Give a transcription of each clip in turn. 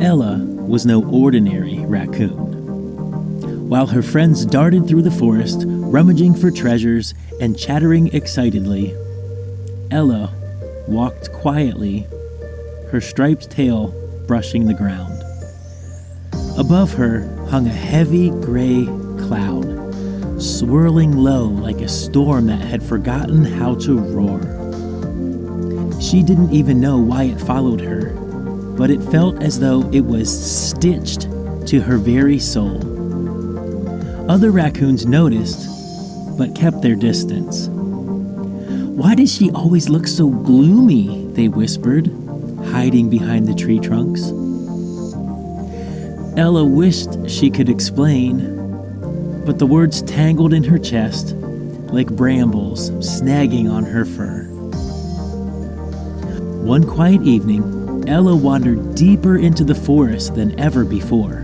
Ella was no ordinary raccoon. While her friends darted through the forest, rummaging for treasures and chattering excitedly, Ella walked quietly, her striped tail brushing the ground. Above her hung a heavy gray cloud, swirling low like a storm that had forgotten how to roar. She didn't even know why it followed her, but it felt as though it was stitched to her very soul. Other raccoons noticed, but kept their distance. "Why does she always look so gloomy?" they whispered, hiding behind the tree trunks. Ella wished she could explain, but the words tangled in her chest like brambles snagging on her fur. One quiet evening, Ella wandered deeper into the forest than ever before.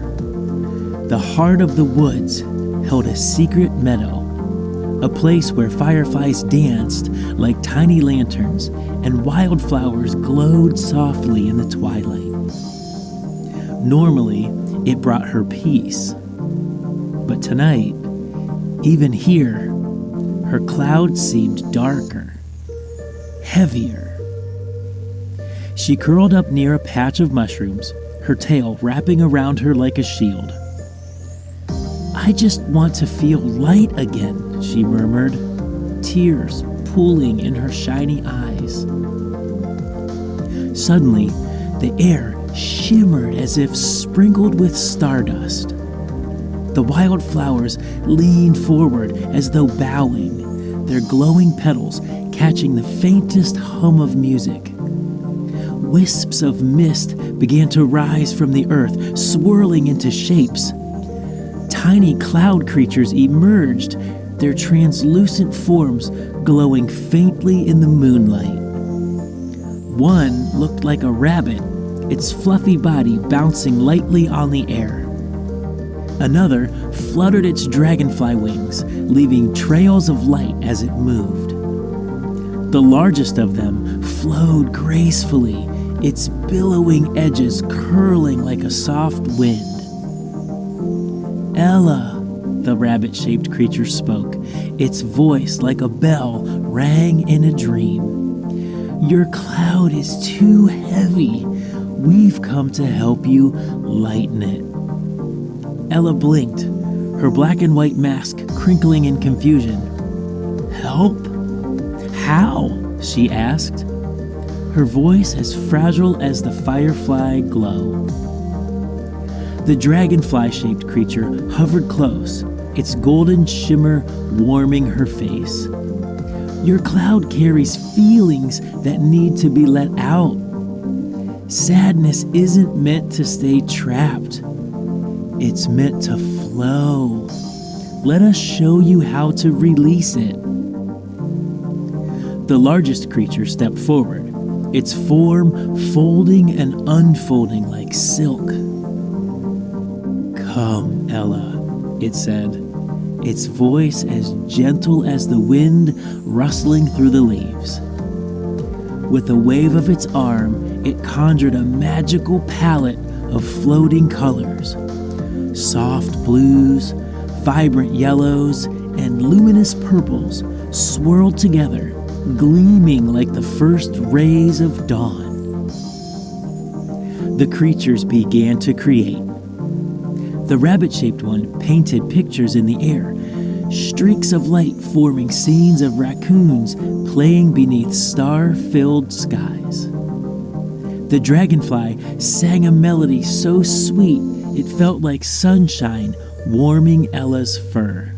The heart of the woods held a secret meadow, a place where fireflies danced like tiny lanterns and wildflowers glowed softly in the twilight. Normally, it brought her peace. But tonight, even here, her cloud seemed darker, heavier. She curled up near a patch of mushrooms, her tail wrapping around her like a shield. "I just want to feel light again," she murmured, tears pooling in her shiny eyes. Suddenly, the air shimmered as if sprinkled with stardust. The wildflowers leaned forward as though bowing, their glowing petals catching the faintest hum of music. Wisps of mist began to rise from the earth, swirling into shapes. Tiny cloud creatures emerged, their translucent forms glowing faintly in the moonlight. One looked like a rabbit, its fluffy body bouncing lightly on the air. Another fluttered its dragonfly wings, leaving trails of light as it moved. The largest of them flowed gracefully, its billowing edges curling like a soft wind. "Ella," the rabbit-shaped creature spoke, its voice like a bell rang in a dream. "Your cloud is too heavy. We've come to help you lighten it." Ella blinked, her black and white mask crinkling in confusion. "Help? How?" she asked, her voice as fragile as the firefly glow. The dragonfly-shaped creature hovered close, its golden shimmer warming her face. "Your cloud carries feelings that need to be let out. Sadness isn't meant to stay trapped. It's meant to flow. Let us show you how to release it." The largest creature stepped forward, its form folding and unfolding like silk. "Come, Ella," it said, its voice as gentle as the wind rustling through the leaves. With a wave of its arm, it conjured a magical palette of floating colors. Soft blues, vibrant yellows, and luminous purples swirled together, gleaming like the first rays of dawn. The creatures began to create. The rabbit-shaped one painted pictures in the air, streaks of light forming scenes of raccoons playing beneath star-filled skies. The dragonfly sang a melody so sweet it felt like sunshine warming Ella's fur.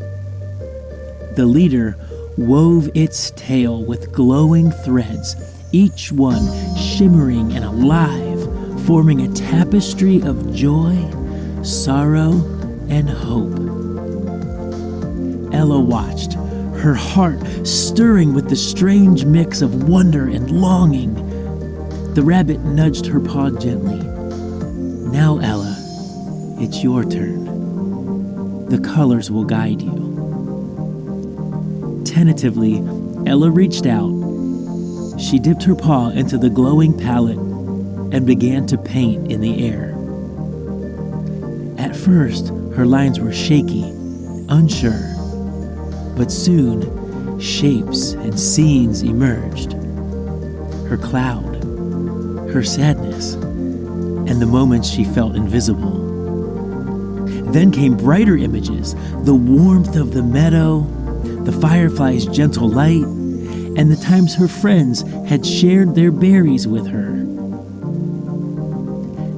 The leader wove its tail with glowing threads, each one shimmering and alive, forming a tapestry of joy, sorrow, and hope. Ella watched, her heart stirring with the strange mix of wonder and longing. The rabbit nudged her paw gently. "Now, Ella, it's your turn. The colors will guide you." Tentatively, Ella reached out. She dipped her paw into the glowing palette and began to paint in the air. At first, her lines were shaky, unsure, but soon shapes and scenes emerged. Her cloud, her sadness, and the moments she felt invisible. Then came brighter images, the warmth of the meadow, the firefly's gentle light, and the times her friends had shared their berries with her.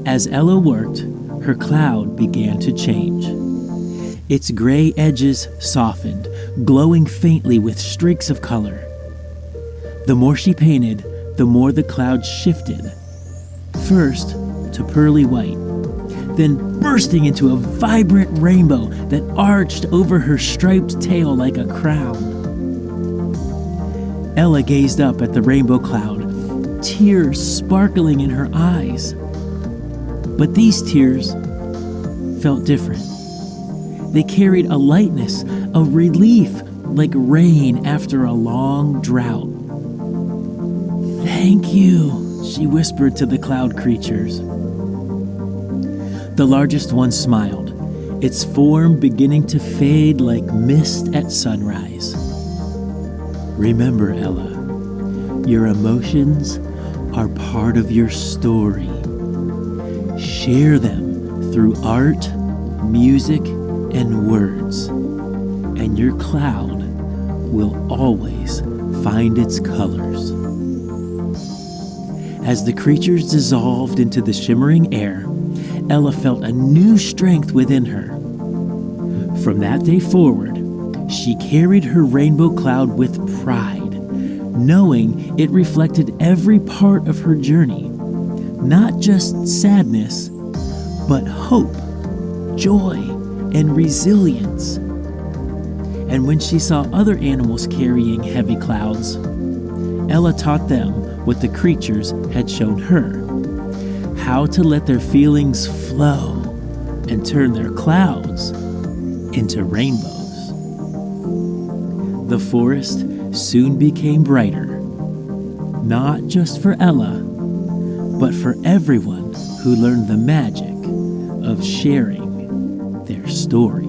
As Ella worked, her cloud began to change. Its gray edges softened, glowing faintly with streaks of color. The more she painted, the more the cloud shifted. First to pearly white, then bursting into a vibrant rainbow that arched over her striped tail like a crown. Ella gazed up at the rainbow cloud, tears sparkling in her eyes. But these tears felt different. They carried a lightness, a relief, like rain after a long drought. "Thank you," she whispered to the cloud creatures. The largest one smiled, its form beginning to fade like mist at sunrise. "Remember, Ella, your emotions are part of your story. Share them through art, music, and words, and your cloud will always find its colors." As the creatures dissolved into the shimmering air, Ella felt a new strength within her. From that day forward, she carried her rainbow cloud with pride, knowing it reflected every part of her journey, not just sadness, but hope, joy, and resilience. And when she saw other animals carrying heavy clouds, Ella taught them what the creatures had shown her: how to let their feelings flow and turn their clouds into rainbows. The forest soon became brighter, not just for Ella, but for everyone who learned the magic of sharing their story.